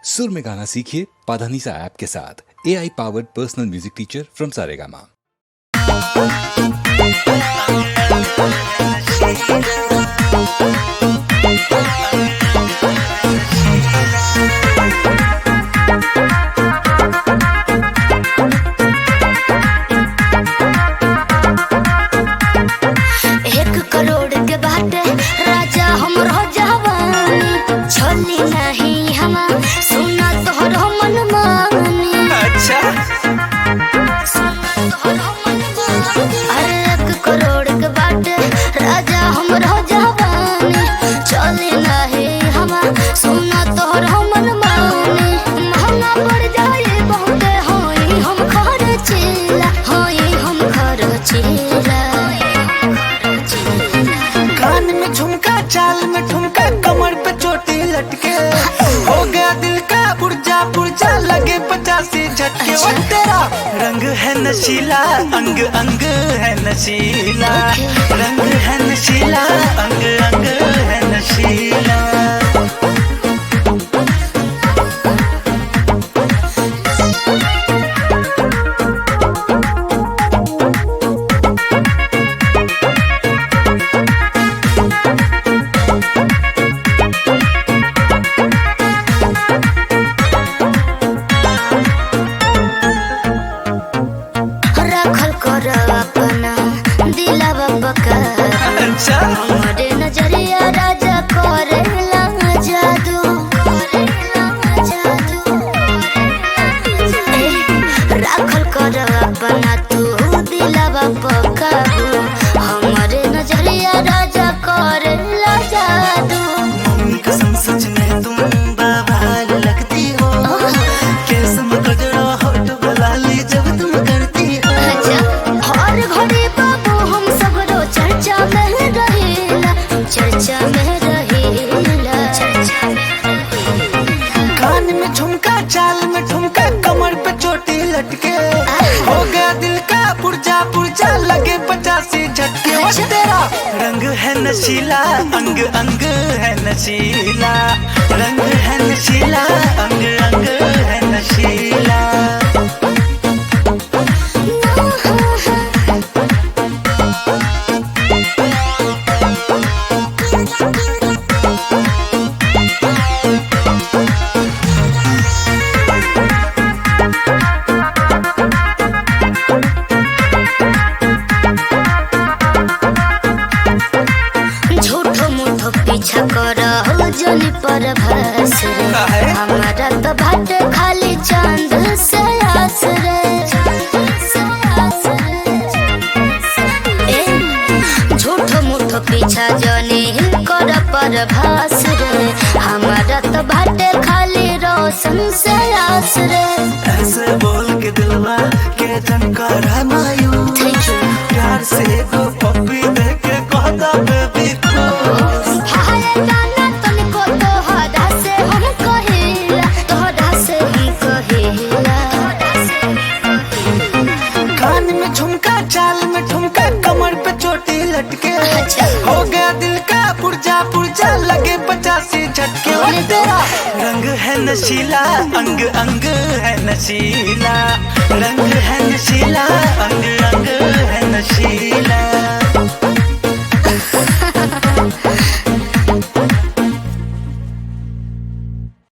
सुर में गाना सीखिए पाधानीसा ऐप के साथ। AI powered personal music teacher from Saregama. चाल में ठुमका कमर पे चोटी लटके हो गया दिल का पुर्जा पुर्जा लगे 85 झटके। वो तेरा रंग है नशीला अंग अंग है नशीला, रंग है नशीला अंग अंग है नशीला। हमारे नजरिया राजा करेला जादू, राखल कर अपना तू दिलवा पकाबू। हमारे नजरिया राजा करेला जादू। मम्मी कसम सच में तुम बवाल लगती हो, कैसे मगजरा होठ बुलाली जब तुम करती हो। हर घड़ी बाबू हम सगरो चर्चा में रहेला, चर्चा में रहेला, चर्चा में। कान में झुमका चाल में ठुमका कमर पे चोटी लटके हो गया दिल का पुर्जा पुर्जा लगे 85 झटके। वो तेरा रंग है नशीला अंग अंग है नशीला, रंग है नशीला अंग अंग है नशीला। पीछा कर जनी पर भस रे, हमारा तो भाटे खाली चांद से आस रे। झूठो मूठो पीछा जनी कर पर भस रे, हमारा तो भाटे खाली रोशन से आस रे। ऐसे बोल के दिलवा के जनकर है मायूस, प्यार से को पप्पी दे के कहता बेबी को। कान में झुमका चाल में ठुमका कमर पे चोटी लटके हो गया दिल का पुर्जा पुर्जा लगे 85 झटके। वो तेरा रंग है नशीला अंग अंग है नशीला, रंग है नशीला अंग अंग है नशीला।